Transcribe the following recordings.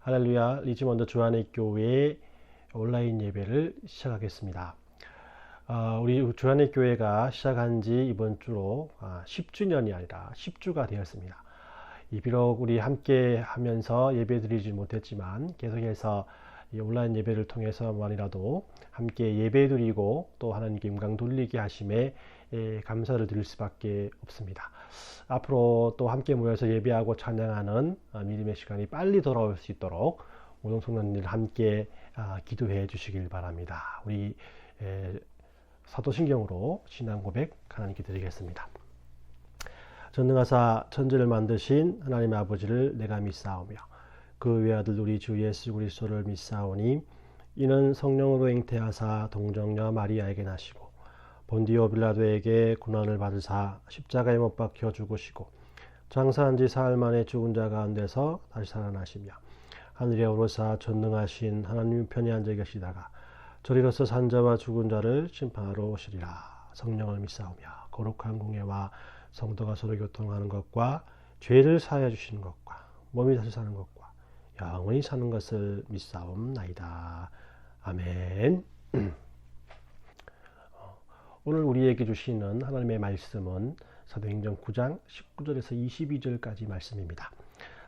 할렐루야, 리즈먼드 주안의 교회 온라인 예배를 시작하겠습니다. 우리 주안의 교회가 시작한 지 이번 주로 10주년이 아니라 10주가 되었습니다. 비록 우리 함께 하면서 예배 드리지 못했지만 계속해서 이 온라인 예배를 통해서만이라도 함께 예배 드리고 또 하나님께 영광 돌리게 하심에 감사를 드릴 수밖에 없습니다. 앞으로 또 함께 모여서 예배하고 찬양하는 믿음의 시간이 빨리 돌아올 수 있도록 모든 성도님들 함께 기도해 주시길 바랍니다. 우리 사도신경으로 신앙 고백 하나님께 드리겠습니다. 전능하사 천지를 만드신 하나님의 아버지를 내가 믿사오며 그 외아들 우리 주 예수 그리스도를 믿사오니 이는 성령으로 잉태하사 동정녀 마리아에게 나시고 본디오 빌라도에게 고난을 받으사 십자가에 못 박혀 죽으시고 장사한 지 사흘 만에 죽은 자 가운데서 다시 살아나시며 하늘에 오르사 전능하신 하나님 편에 앉아 계시다가 저리로서 산자와 죽은 자를 심판하러 오시리라. 성령을 믿사오며 거룩한 공예와 성도가 서로 교통하는 것과 죄를 사하여 주시는 것과 몸이 다시 사는 것과 영원히 사는 것을 믿사옵나이다. 아멘. 오늘 우리에게 주시는 하나님의 말씀은 사도행전 9장 19절에서 22절까지 말씀입니다.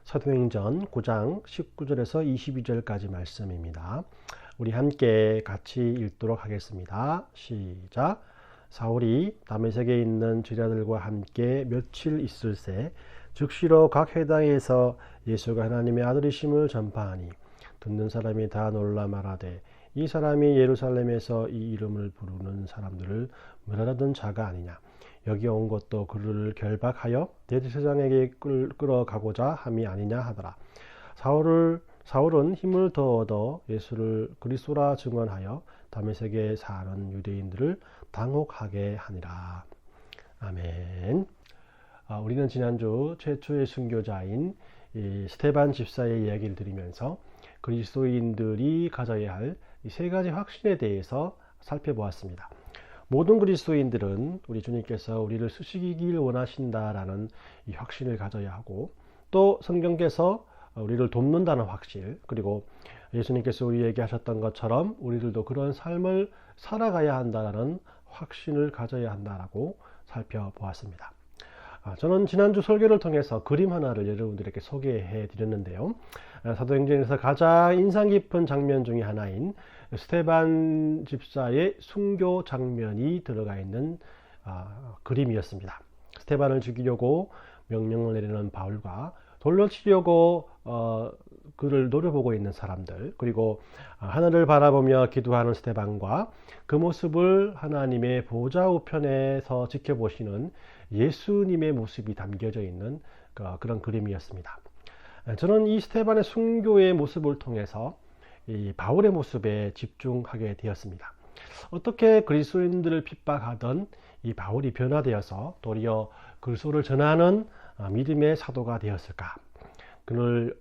사도행전 9장 19절에서 22절까지 말씀입니다. 우리 함께 같이 읽도록 하겠습니다. 시작. 사울이 다메섹에 있는 제자들과 함께 며칠 있을새 즉시로 각 회당에서 예수가 하나님의 아들이심을 전파하니 듣는 사람이 다 놀라 말하되 이 사람이 예루살렘에서 이 이름을 부르는 사람들을 멸하던 자가 아니냐. 여기 온 것도 그를 결박하여 대제사장에게 끌어가고자 함이 아니냐 하더라. 사울은 힘을 더 얻어 예수를 그리스도라 증언하여 다메섹에 사는 유대인들을 당혹하게 하니라. 아멘. 우리는 지난주 최초의 순교자인 스데반 집사의 이야기를 드리면서 그리스도인들이 가져야 할 이 세 가지 확신에 대해서 살펴보았습니다. 모든 그리스도인들은 우리 주님께서 우리를 쓰시길 원하신다라는 이 확신을 가져야 하고 또 성경께서 우리를 돕는다는 확신, 그리고 예수님께서 우리에게 하셨던 것처럼 우리들도 그런 삶을 살아가야 한다는 확신을 가져야 한다라고 살펴보았습니다. 저는 지난주 설교를 통해서 그림 하나를 여러분들에게 소개해 드렸는데요. 사도행전에서 가장 인상 깊은 장면 중에 하나인 스데반 집사의 순교 장면이 들어가 있는 그림이었습니다. 스데반을 죽이려고 명령을 내리는 바울과 돌로 치려고 그를 노려보고 있는 사람들, 그리고 하늘을 바라보며 기도하는 스데반과 그 모습을 하나님의 보좌 우편에서 지켜보시는 예수님의 모습이 담겨져 있는 그런 그림이었습니다. 저는 이 스데반의 순교의 모습을 통해서 이 바울의 모습에 집중하게 되었습니다. 어떻게 그리스도인들을 핍박하던 이 바울이 변화되어서 도리어 그리스도를 전하는 믿음의 사도가 되었을까? 그는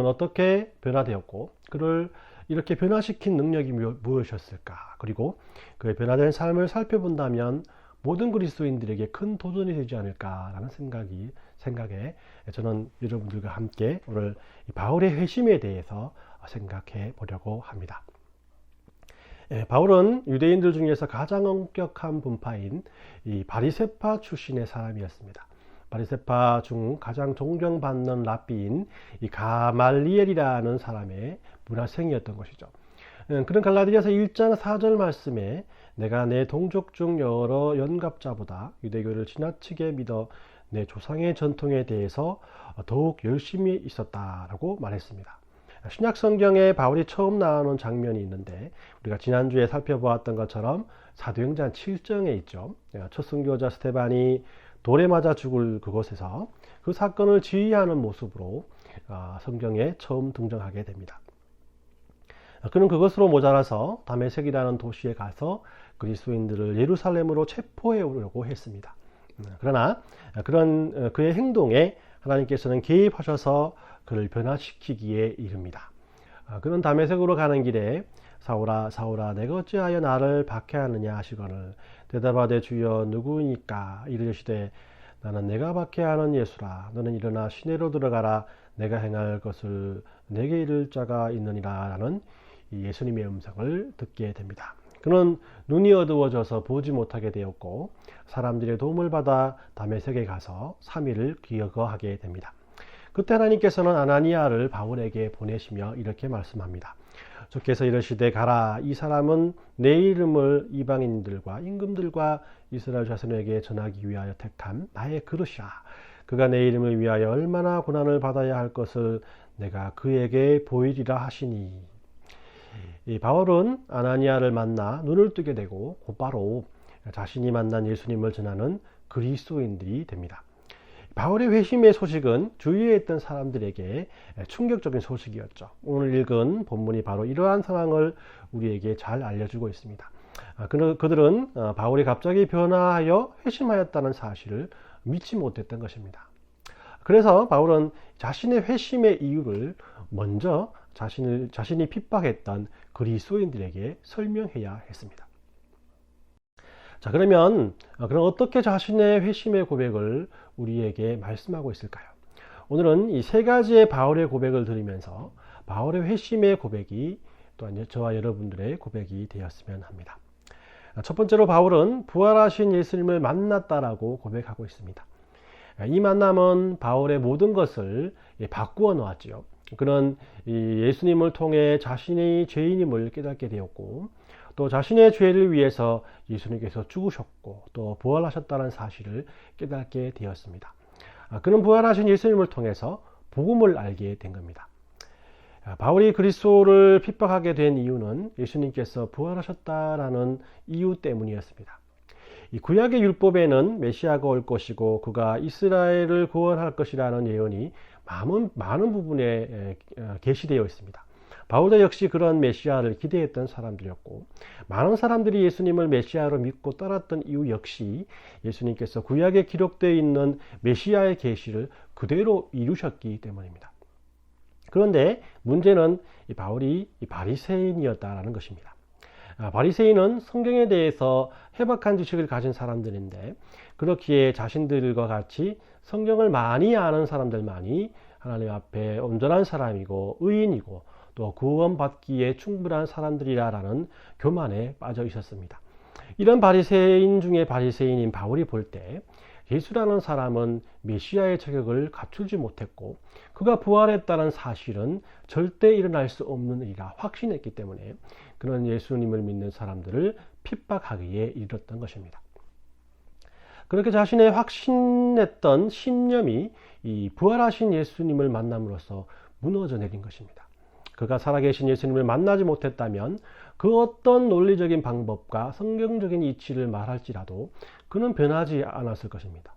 어떻게 변화되었고 그를 이렇게 변화시킨 능력이 무엇이었을까? 그리고 그의 변화된 삶을 살펴본다면 모든 그리스도인들에게 큰 도전이 되지 않을까라는 생각에 저는 여러분들과 함께 오늘 바울의 회심에 대해서 생각해 보려고 합니다. 바울은 유대인들 중에서 가장 엄격한 분파인 이 바리새파 출신의 사람이었습니다. 바리새파 중 가장 존경받는 랍비인 이 가말리엘이라는 사람의 문화생이었던 것이죠. 그런 갈라디아서 1장 4절 말씀에 내가 내 동족 중 여러 연갑자보다 유대교를 지나치게 믿어 내 조상의 전통에 대해서 더욱 열심히 있었다라고 말했습니다. 신약 성경에 바울이 처음 나오는 장면이 있는데 우리가 지난주에 살펴보았던 것처럼 사도행전 7장에 있죠. 첫 순교자 스데반이 돌에 맞아 죽을 그곳에서 그 사건을 지휘하는 모습으로 성경에 처음 등장하게 됩니다. 그는 그것으로 모자라서 다메섹이라는 도시에 가서 그리스도인들을 예루살렘으로 체포해 오려고 했습니다. 그러나 그런 그의 행동에 하나님께서는 개입하셔서 그를 변화시키기에 이릅니다. 그는 다메섹으로 가는 길에 사울아 사울아 내가 어찌하여 나를 박해하느냐 하시거늘 대답하되 주여 누구니까 이르시되 나는 내가 받게 하는 예수라. 너는 일어나 시내로 들어가라. 내가 행할 것을 내게 이를 자가 있느니라 라는 예수님의 음성을 듣게 됩니다. 그는 눈이 어두워져서 보지 못하게 되었고 사람들의 도움을 받아 다메섹에 가서 3일을 기거하게 됩니다. 그때 하나님께서는 아나니아를 바울에게 보내시며 이렇게 말씀합니다. 주께서 이르시되 가라. 이 사람은 내 이름을 이방인들과 임금들과 이스라엘 자손에게 전하기 위하여 택한 나의 그릇이라. 그가 내 이름을 위하여 얼마나 고난을 받아야 할 것을 내가 그에게 보이리라 하시니. 이 바울은 아나니아를 만나 눈을 뜨게 되고 곧바로 자신이 만난 예수님을 전하는 그리스도인들이 됩니다. 바울의 회심의 소식은 주위에 있던 사람들에게 충격적인 소식이었죠. 오늘 읽은 본문이 바로 이러한 상황을 우리에게 잘 알려주고 있습니다. 그들은 바울이 갑자기 변화하여 회심하였다는 사실을 믿지 못했던 것입니다. 그래서 바울은 자신의 회심의 이유를 먼저 자신이 핍박했던 그리스도인들에게 설명해야 했습니다. 자, 그럼 어떻게 자신의 회심의 고백을 우리에게 말씀하고 있을까요? 오늘은 이 세 가지의 바울의 고백을 들으면서 바울의 회심의 고백이 또한 저와 여러분들의 고백이 되었으면 합니다. 첫 번째로 바울은 부활하신 예수님을 만났다라고 고백하고 있습니다. 이 만남은 바울의 모든 것을 바꾸어 놓았지요. 그는 예수님을 통해 자신이 죄인임을 깨닫게 되었고 또 자신의 죄를 위해서 예수님께서 죽으셨고 또 부활하셨다는 사실을 깨닫게 되었습니다. 그는 부활하신 예수님을 통해서 복음을 알게 된 겁니다. 바울이 그리스도를 핍박하게 된 이유는 예수님께서 부활하셨다라는 이유 때문이었습니다. 이 구약의 율법에는 메시아가 올 것이고 그가 이스라엘을 구원할 것이라는 예언이 많은 부분에 게시되어 있습니다. 바울도 역시 그런 메시아를 기대했던 사람들이었고 많은 사람들이 예수님을 메시아로 믿고 따랐던 이유 역시 예수님께서 구약에 기록되어 있는 메시아의 계시를 그대로 이루셨기 때문입니다. 그런데 문제는 바울이 바리새인이었다라는 것입니다. 바리새인은 성경에 대해서 해박한 지식을 가진 사람들인데 그렇기에 자신들과 같이 성경을 많이 아는 사람들만이 하나님 앞에 온전한 사람이고 의인이고 또 구원받기에 충분한 사람들이라는 교만에 빠져 있었습니다. 이런 바리새인 중에 바리새인인 바울이 볼 때 예수라는 사람은 메시아의 자격을 갖추지 못했고 그가 부활했다는 사실은 절대 일어날 수 없는 일이라 확신했기 때문에 그런 예수님을 믿는 사람들을 핍박하기에 이르렀던 것입니다. 그렇게 자신의 확신했던 신념이 이 부활하신 예수님을 만남으로써 무너져 내린 것입니다. 그가 살아계신 예수님을 만나지 못했다면 그 어떤 논리적인 방법과 성경적인 이치를 말할지라도 그는 변하지 않았을 것입니다.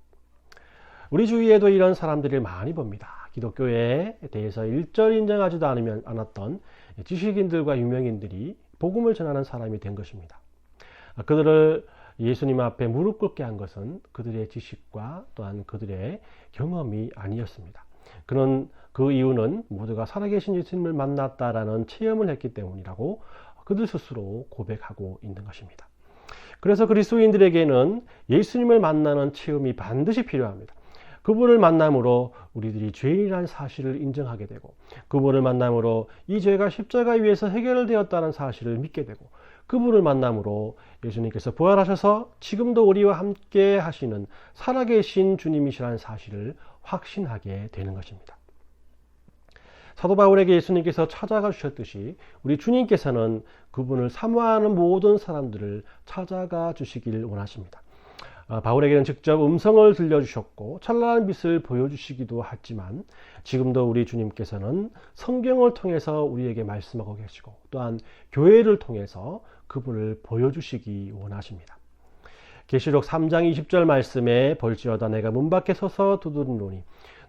우리 주위에도 이런 사람들을 많이 봅니다. 기독교에 대해서 일절 인정하지도 않았던 지식인들과 유명인들이 복음을 전하는 사람이 된 것입니다. 그들을 예수님 앞에 무릎 꿇게 한 것은 그들의 지식과 또한 그들의 경험이 아니었습니다. 그는 그 이유는 모두가 살아계신 예수님을 만났다라는 체험을 했기 때문이라고 그들 스스로 고백하고 있는 것입니다. 그래서 그리스도인들에게는 예수님을 만나는 체험이 반드시 필요합니다. 그분을 만남으로 우리들이 죄인이라는 사실을 인정하게 되고 그분을 만남으로 이 죄가 십자가 위에서 해결되었다는 사실을 믿게 되고 그분을 만남으로 예수님께서 부활하셔서 지금도 우리와 함께 하시는 살아계신 주님이시라는 사실을 확신하게 되는 것입니다. 사도 바울에게 예수님께서 찾아가 주셨듯이 우리 주님께서는 그분을 사모하는 모든 사람들을 찾아가 주시길 원하십니다. 바울에게는 직접 음성을 들려주셨고 찬란한 빛을 보여주시기도 했지만 지금도 우리 주님께서는 성경을 통해서 우리에게 말씀하고 계시고 또한 교회를 통해서 그분을 보여주시기 원하십니다. 계시록 3장 20절 말씀에 볼지어다 내가 문 밖에 서서 두드리노니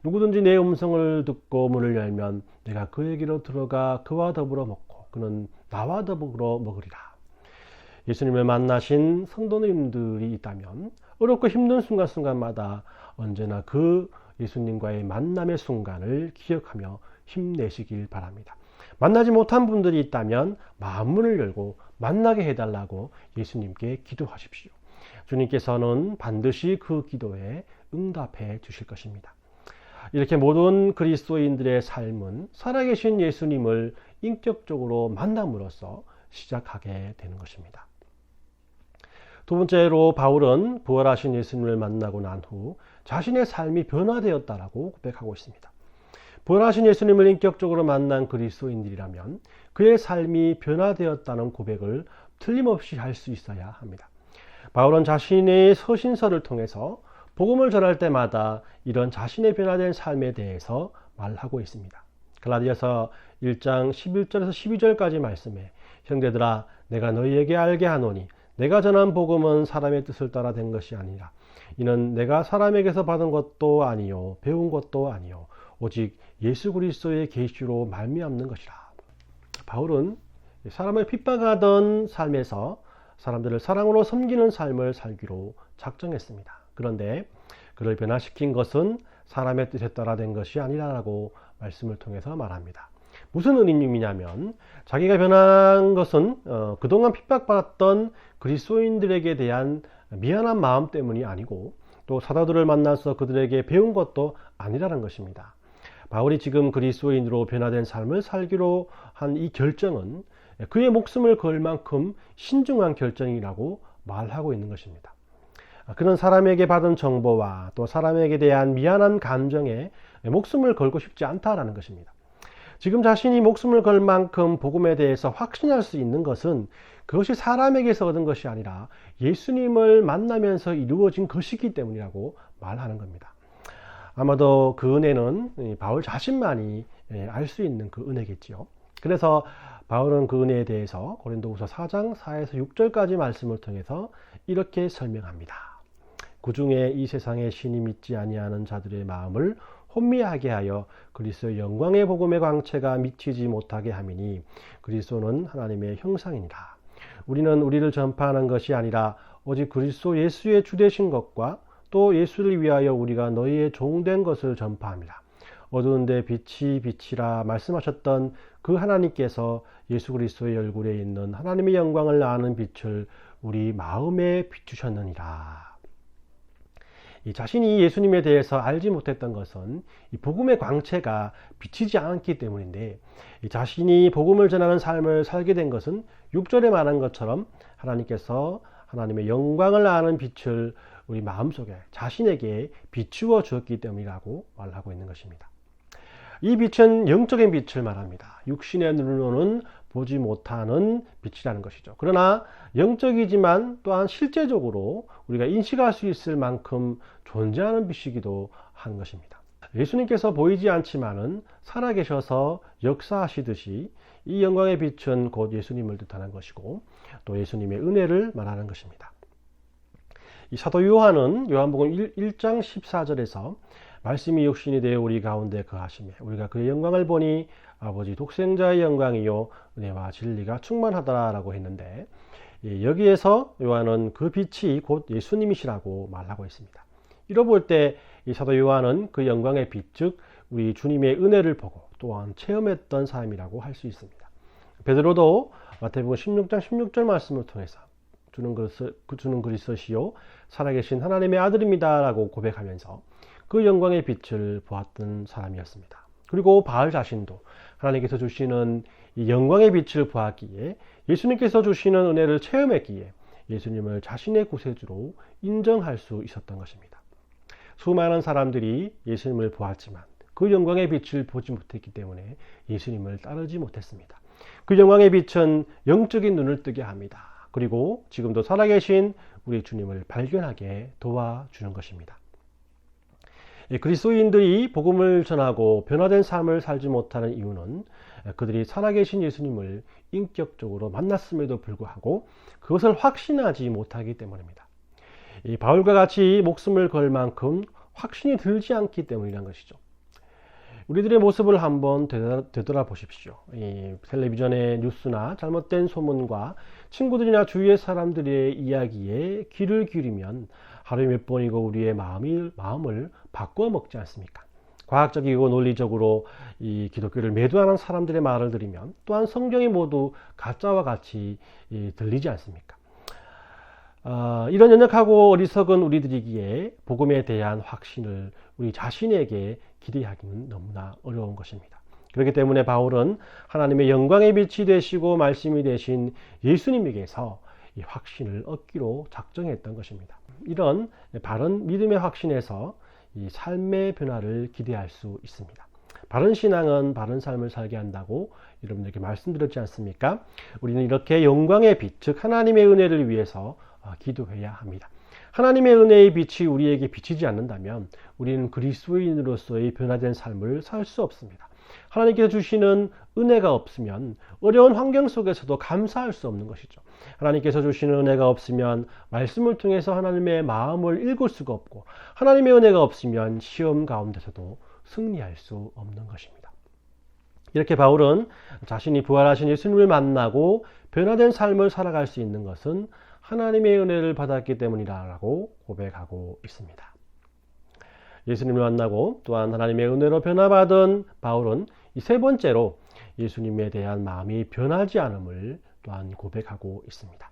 누구든지 내 음성을 듣고 문을 열면 내가 그에게로 들어가 그와 더불어 먹고 그는 나와 더불어 먹으리라. 예수님을 만나신 성도님들이 있다면 어렵고 힘든 순간순간마다 언제나 그 예수님과의 만남의 순간을 기억하며 힘내시길 바랍니다. 만나지 못한 분들이 있다면 마음문을 열고 만나게 해달라고 예수님께 기도하십시오. 주님께서는 반드시 그 기도에 응답해 주실 것입니다. 이렇게 모든 그리스도인들의 삶은 살아계신 예수님을 인격적으로 만남으로써 시작하게 되는 것입니다. 두 번째로 바울은 부활하신 예수님을 만나고 난 후 자신의 삶이 변화되었다라고 고백하고 있습니다. 부활하신 예수님을 인격적으로 만난 그리스도인들이라면 그의 삶이 변화되었다는 고백을 틀림없이 할 수 있어야 합니다. 바울은 자신의 서신서를 통해서 복음을 전할 때마다 이런 자신의 변화된 삶에 대해서 말하고 있습니다. 갈라디아서 1장 11절에서 12절까지 말씀에 형제들아 내가 너희에게 알게 하노니 내가 전한 복음은 사람의 뜻을 따라 된 것이 아니라 이는 내가 사람에게서 받은 것도 아니요 배운 것도 아니요 오직 예수 그리스도의 계시로 말미암는 것이라. 바울은 사람을 핍박하던 삶에서 사람들을 사랑으로 섬기는 삶을 살기로 작정했습니다. 그런데 그를 변화시킨 것은 사람의 뜻에 따라 된 것이 아니라고 말씀을 통해서 말합니다. 무슨 의미냐면 자기가 변한 것은 그동안 핍박받았던 그리스도인들에게 대한 미안한 마음 때문이 아니고 또 사도들을 만나서 그들에게 배운 것도 아니라는 것입니다. 바울이 지금 그리스도인으로 변화된 삶을 살기로 한 이 결정은 그의 목숨을 걸 만큼 신중한 결정이라고 말하고 있는 것입니다. 그는 사람에게 받은 정보와 또 사람에게 대한 미안한 감정에 목숨을 걸고 싶지 않다라는 것입니다. 지금 자신이 목숨을 걸 만큼 복음에 대해서 확신할 수 있는 것은 그것이 사람에게서 얻은 것이 아니라 예수님을 만나면서 이루어진 것이기 때문이라고 말하는 겁니다. 아마도 그 은혜는 바울 자신만이 알 수 있는 그 은혜겠지요. 그래서 바울은 그 은혜에 대해서 고린도후서 4장 4에서 6절까지 말씀을 통해서 이렇게 설명합니다. 그중에 이 세상에 신이 믿지 아니하는 자들의 마음을 혼미하게 하여 그리스도의 영광의 복음의 광채가 미치지 못하게 함이니 그리스도는 하나님의 형상이니라. 우리는 우리를 전파하는 것이 아니라 오직 그리스도 예수의 주되신 것과 또 예수를 위하여 우리가 너희의 종된 것을 전파합니다. 어두운데 빛이 빛이라 말씀하셨던 그 하나님께서 예수 그리스도의 얼굴에 있는 하나님의 영광을 아는 빛을 우리 마음에 비추셨느니라. 이 자신이 예수님에 대해서 알지 못했던 것은 이 복음의 광채가 비치지 않기 때문인데 이 자신이 복음을 전하는 삶을 살게 된 것은 6절에 말한 것처럼 하나님께서 하나님의 영광을 아는 빛을 우리 마음속에 자신에게 비추어 주었기 때문이라고 말하고 있는 것입니다. 이 빛은 영적인 빛을 말합니다. 육신의 눈으로는 보지 못하는 빛이라는 것이죠. 그러나 영적이지만 또한 실제적으로 우리가 인식할 수 있을 만큼 존재하는 빛이기도 한 것입니다. 예수님께서 보이지 않지만은 살아계셔서 역사하시듯이 이 영광의 빛은 곧 예수님을 뜻하는 것이고 또 예수님의 은혜를 말하는 것입니다. 이 사도 요한은 요한복음 1장 14절에서 말씀이 육신이 되어 우리 가운데 거하시매 우리가 그의 영광을 보니 아버지 독생자의 영광이요 은혜와 진리가 충만하다라고 했는데 여기에서 요한은 그 빛이 곧 예수님이시라고 말하고 있습니다. 이로 볼 때 이 사도 요한은 그 영광의 빛, 즉 우리 주님의 은혜를 보고 또한 체험했던 사람이라고 할 수 있습니다. 베드로도 마태복음 16장 16절 말씀을 통해서 주는 그리스도시요 살아계신 하나님의 아들입니다 라고 고백하면서 그 영광의 빛을 보았던 사람이었습니다. 그리고 바울 자신도 하나님께서 주시는 이 영광의 빛을 보았기에 예수님께서 주시는 은혜를 체험했기에 예수님을 자신의 구세주로 인정할 수 있었던 것입니다. 수많은 사람들이 예수님을 보았지만 그 영광의 빛을 보지 못했기 때문에 예수님을 따르지 못했습니다. 그 영광의 빛은 영적인 눈을 뜨게 합니다. 그리고 지금도 살아계신 우리 주님을 발견하게 도와주는 것입니다. 그리스도인들이 복음을 전하고 변화된 삶을 살지 못하는 이유는 그들이 살아계신 예수님을 인격적으로 만났음에도 불구하고 그것을 확신하지 못하기 때문입니다. 이 바울과 같이 목숨을 걸 만큼 확신이 들지 않기 때문이라는 것이죠. 우리들의 모습을 한번 되돌아보십시오. 이 텔레비전의 뉴스나 잘못된 소문과 친구들이나 주위의 사람들의 이야기에 귀를 기울이면 하루에 몇 번이고 우리의 마음을 바꿔 먹지 않습니까? 과학적이고 논리적으로 이 기독교를 매도하는 사람들의 말을 들으면 또한 성경이 모두 가짜와 같이 들리지 않습니까? 이런 연약하고 어리석은 우리들이기에 복음에 대한 확신을 우리 자신에게 기대하기는 너무나 어려운 것입니다. 그렇기 때문에 바울은 하나님의 영광의 빛이 되시고 말씀이 되신 예수님에게서 이 확신을 얻기로 작정했던 것입니다. 이런 바른 믿음의 확신에서 이 삶의 변화를 기대할 수 있습니다. 바른 신앙은 바른 삶을 살게 한다고 여러분들께 말씀드렸지 않습니까? 우리는 이렇게 영광의 빛, 즉 하나님의 은혜를 위해서 기도해야 합니다. 하나님의 은혜의 빛이 우리에게 비치지 않는다면 우리는 그리스도인으로서의 변화된 삶을 살 수 없습니다. 하나님께서 주시는 은혜가 없으면 어려운 환경 속에서도 감사할 수 없는 것이죠. 하나님께서 주시는 은혜가 없으면 말씀을 통해서 하나님의 마음을 읽을 수가 없고, 하나님의 은혜가 없으면 시험 가운데서도 승리할 수 없는 것입니다. 이렇게 바울은 자신이 부활하신 예수님을 만나고 변화된 삶을 살아갈 수 있는 것은 하나님의 은혜를 받았기 때문이라고 고백하고 있습니다. 예수님을 만나고 또한 하나님의 은혜로 변화받은 바울은 이 세 번째로 예수님에 대한 마음이 변하지 않음을 또한 고백하고 있습니다.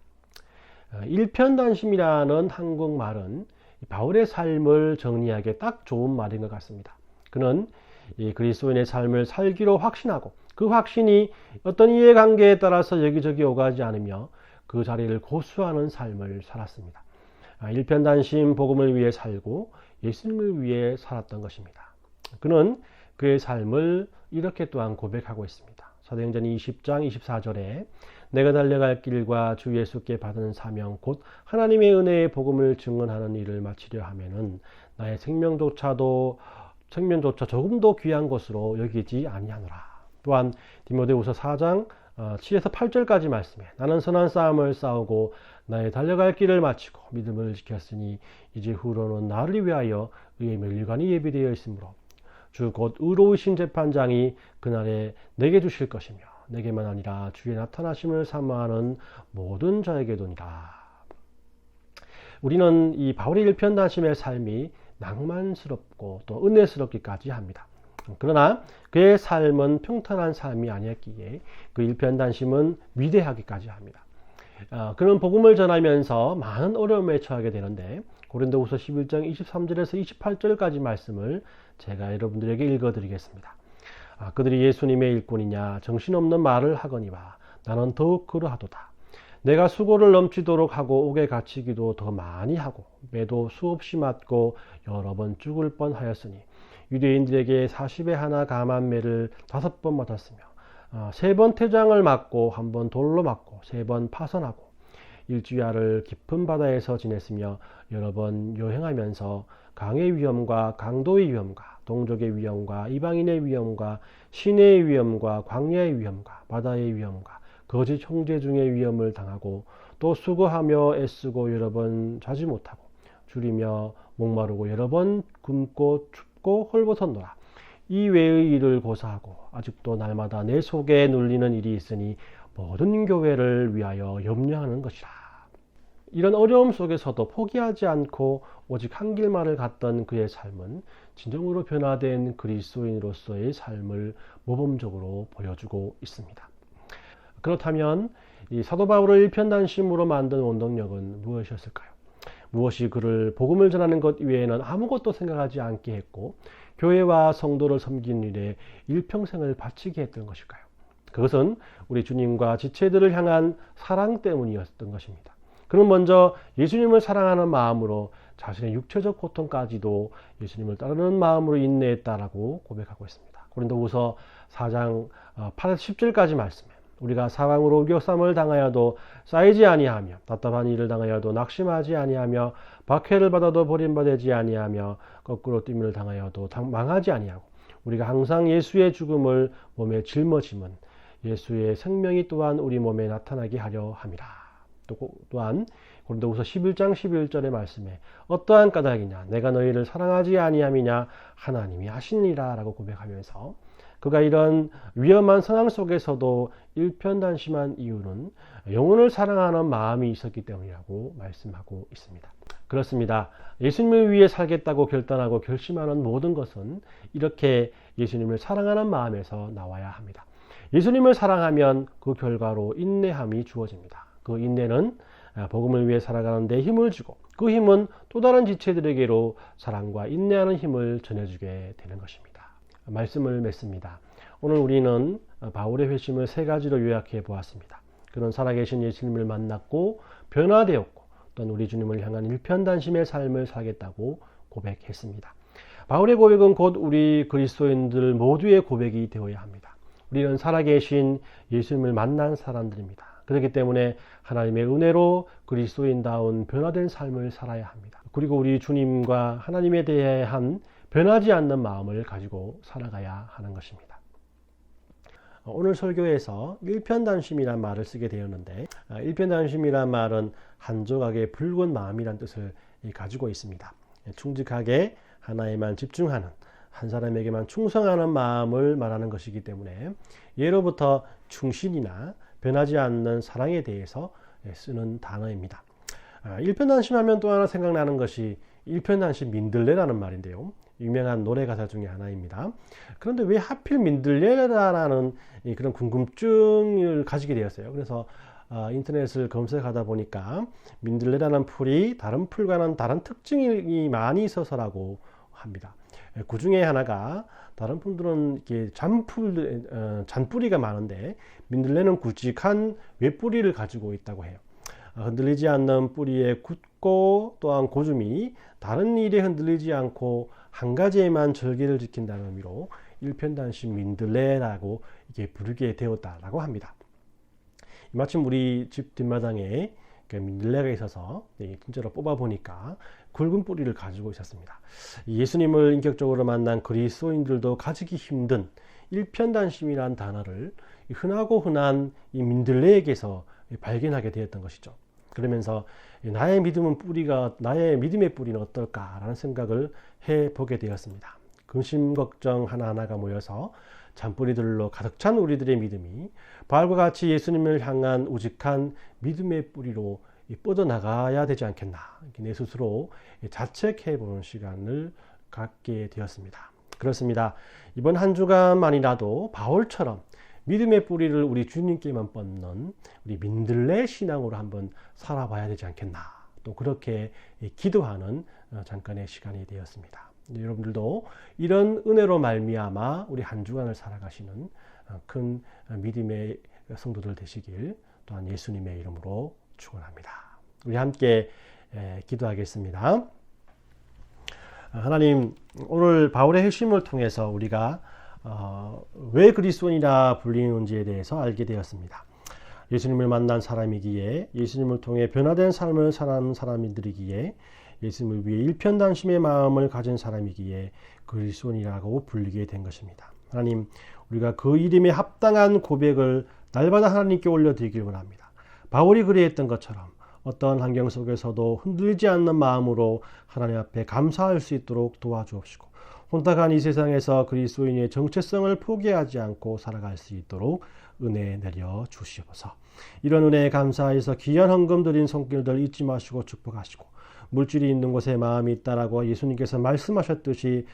일편단심이라는 한국말은 바울의 삶을 정리하기에 딱 좋은 말인 것 같습니다. 그는 이 그리스도인의 삶을 살기로 확신하고 그 확신이 어떤 이해관계에 따라서 여기저기 오가지 않으며 그 자리를 고수하는 삶을 살았습니다. 일편단심 복음을 위해 살고 예수님을 위해 살았던 것입니다. 그는 그의 삶을 이렇게 또한 고백하고 있습니다. 사도행전 20장 24절에 내가 달려갈 길과 주 예수께 받은 사명 곧 하나님의 은혜의 복음을 증언하는 일을 마치려 하면은 나의 생명조차 조금도 귀한 것으로 여기지 아니하노라. 또한 디모데후서 4장 7에서 8절까지 말씀에 나는 선한 싸움을 싸우고 나의 달려갈 길을 마치고 믿음을 지켰으니 이제 후로는 나를 위하여 의의 면류관이 예비되어 있으므로 주 곧 의로우신 재판장이 그날에 내게 주실 것이며 내게만 아니라 주의 나타나심을 사모하는 모든 자에게도니라. 우리는 이 바울의 일편단심의 삶이 낭만스럽고 또 은혜스럽기까지 합니다. 그러나 그의 삶은 평탄한 삶이 아니었기에 그 일편단심은 위대하기까지 합니다. 그는 복음을 전하면서 많은 어려움에 처하게 되는데 고린도후서 11장 23절에서 28절까지 말씀을 제가 여러분들에게 읽어드리겠습니다. 그들이 예수님의 일꾼이냐 정신없는 말을 하거니와 나는 더욱 그러하도다. 내가 수고를 넘치도록 하고 옥에 갇히기도 더 많이 하고 매도 수없이 맞고 여러 번 죽을 뻔하였으니 유대인들에게 40에 하나 감한 매를 5번 맞았으며 3번 태장을 맞고 1번 돌로 맞고 3번 파선하고 일주야를 깊은 바다에서 지냈으며 여러 번 여행하면서 강의 위험과 강도의 위험과 동족의 위험과 이방인의 위험과 시내의 위험과 광야의 위험과 바다의 위험과 거짓 형제 중의 위험을 당하고 또 수고하며 애쓰고 여러 번 자지 못하고 줄이며 목마르고 여러 번 굶고 춥고 헐벗었노라. 이 외의 일을 고사하고 아직도 날마다 내 속에 눌리는 일이 있으니 모든 교회를 위하여 염려하는 것이라. 이런 어려움 속에서도 포기하지 않고 오직 한 길만을 갔던 그의 삶은 진정으로 변화된 그리스도인으로서의 삶을 모범적으로 보여주고 있습니다. 그렇다면 이 사도 바울을 일편단심으로 만든 원동력은 무엇이었을까요? 무엇이 그를 복음을 전하는 것 외에는 아무것도 생각하지 않게 했고 교회와 성도를 섬기는 일에 일평생을 바치게 했던 것일까요? 그것은 우리 주님과 지체들을 향한 사랑 때문이었던 것입니다. 그는 먼저 예수님을 사랑하는 마음으로 자신의 육체적 고통까지도 예수님을 따르는 마음으로 인내했다라고 고백하고 있습니다. 고린도후서 4장 8에서 10절까지 말씀에 우리가 사방으로 우겨쌈을 당하여도 쌓이지 아니하며 답답한 일을 당하여도 낙심하지 아니하며 박해를 받아도 버림받지 아니하며 거꾸로 뜸을 당하여도 망하지 아니하고 우리가 항상 예수의 죽음을 몸에 짊어짐은 예수의 생명이 또한 우리 몸에 나타나게 하려 함이라. 또한 고린도후서 11장 11절의 말씀에 어떠한 까닭이냐 내가 너희를 사랑하지 아니함이냐 하나님이 아시니라 라고 고백하면서 그가 이런 위험한 상황 속에서도 일편단심한 이유는 영혼을 사랑하는 마음이 있었기 때문이라고 말씀하고 있습니다. 그렇습니다. 예수님을 위해 살겠다고 결단하고 결심하는 모든 것은 이렇게 예수님을 사랑하는 마음에서 나와야 합니다. 예수님을 사랑하면 그 결과로 인내함이 주어집니다. 그 인내는 복음을 위해 살아가는 데 힘을 주고 그 힘은 또 다른 지체들에게로 사랑과 인내하는 힘을 전해주게 되는 것입니다. 말씀을 맺습니다. 오늘 우리는 바울의 회심을 세 가지로 요약해 보았습니다. 그는 살아계신 예수님을 만났고 변화되었고 또한 우리 주님을 향한 일편단심의 삶을 살겠다고 고백했습니다. 바울의 고백은 곧 우리 그리스도인들 모두의 고백이 되어야 합니다. 우리는 살아계신 예수님을 만난 사람들입니다. 그렇기 때문에 하나님의 은혜로 그리스도인다운 변화된 삶을 살아야 합니다. 그리고 우리 주님과 하나님에 대한 변하지 않는 마음을 가지고 살아가야 하는 것입니다. 오늘 설교에서 일편단심이란 말을 쓰게 되었는데 일편단심이란 말은 한 조각의 붉은 마음이란 뜻을 가지고 있습니다. 충직하게 하나에만 집중하는, 한 사람에게만 충성하는 마음을 말하는 것이기 때문에 예로부터 충신이나 변하지 않는 사랑에 대해서 쓰는 단어입니다. 일편단심하면 또 하나 생각나는 것이 일편단심 민들레라는 말인데요. 유명한 노래 가사 중에 하나입니다. 그런데 왜 하필 민들레라는 그런 궁금증을 가지게 되었어요. 그래서 인터넷을 검색하다 보니까 민들레라는 풀이 다른 풀과는 다른 특징이 많이 있어서라고 합니다. 그 중에 하나가 다른 풀들은 이렇게 잔뿌리가 많은데 민들레는 굵직한 외뿌리를 가지고 있다고 해요. 흔들리지 않는 뿌리에 굳고 또한 고줌이 다른 일에 흔들리지 않고 한 가지에만 절개를 지킨다는 의미로 일편단심 민들레라고 이렇게 부르게 되었다라고 합니다. 마침 우리 집 뒷마당에 민들레가 있어서 진짜로 뽑아보니까 굵은 뿌리를 가지고 있었습니다. 예수님을 인격적으로 만난 그리스도인들도 가지기 힘든 일편단심이라는 단어를 흔하고 흔한 이 민들레에게서 발견하게 되었던 것이죠. 그러면서 나의 믿음의 뿌리는 어떨까라는 생각을 해보게 되었습니다. 근심 걱정 하나하나가 모여서 잔뿌리들로 가득 찬 우리들의 믿음이 바울과 같이 예수님을 향한 우직한 믿음의 뿌리로 뻗어나가야 되지 않겠나, 내 스스로 자책해보는 시간을 갖게 되었습니다. 그렇습니다. 이번 한 주간만이라도 바울처럼 믿음의 뿌리를 우리 주님께만 뻗는 우리 민들레 신앙으로 한번 살아봐야 되지 않겠나, 또 그렇게 기도하는 잠깐의 시간이 되었습니다. 여러분들도 이런 은혜로 말미암아 우리 한 주간을 살아가시는 큰 믿음의 성도들 되시길 또한 예수님의 이름으로 축원합니다. 우리 함께 기도하겠습니다. 하나님, 오늘 바울의 핵심을 통해서 우리가 왜 그리스도인이라 불리는지에 대해서 알게 되었습니다. 예수님을 만난 사람이기에, 예수님을 통해 변화된 삶을 사는 사람들이기에, 예수님을 위해 일편단심의 마음을 가진 사람이기에 그리스도인이라고 불리게 된 것입니다. 하나님, 우리가 그 이름에 합당한 고백을 날마다 하나님께 올려드리길 원합니다. 바울이 그리했던 것처럼 어떤 환경 속에서도 흔들리지 않는 마음으로 하나님 앞에 감사할 수 있도록 도와주옵시고, 혼탁한 이 세상에서 그리스도인의 정체성을 포기하지 않고 살아갈 수 있도록 은혜 내려 주시옵소서. 이런 은혜에 감사해서 귀한 헌금 드린 손길들 잊지 마시고 축복하시고, 물질이 있는 곳에 마음이 있다라고 예수님께서 말씀하셨듯이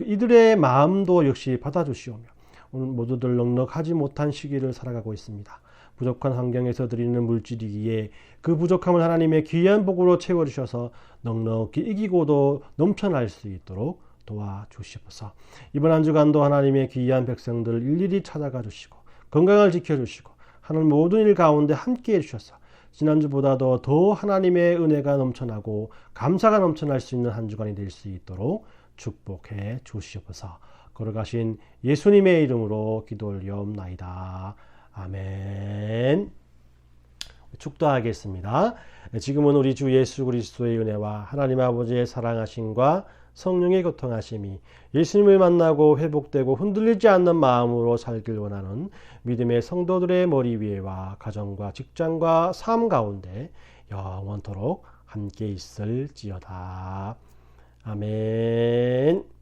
이들의 마음도 역시 받아주시오며, 오늘 모두들 넉넉하지 못한 시기를 살아가고 있습니다. 부족한 환경에서 드리는 물질이기에 그 부족함을 하나님의 귀한 복으로 채워주셔서 넉넉히 이기고도 넘쳐날 수 있도록 도와주시옵소서. 이번 한 주간도 하나님의 귀한 백성들 일일이 찾아가 주시고 건강을 지켜주시고 하는 모든 일 가운데 함께해 주셔서 지난주보다도 더 하나님의 은혜가 넘쳐나고 감사가 넘쳐날 수 있는 한 주간이 될 수 있도록 축복해 주시옵소서. 걸어가신 예수님의 이름으로 기도 올려옵나이다. 아멘. 축도하겠습니다. 지금은 우리 주 예수 그리스도의 은혜와 하나님 아버지의 사랑하심과 성령의 교통하심이 예수님을 만나고 회복되고 흔들리지 않는 마음으로 살길 원하는 믿음의 성도들의 머리 위에와 가정과 직장과 삶 가운데 영원토록 함께 있을지어다. 아멘.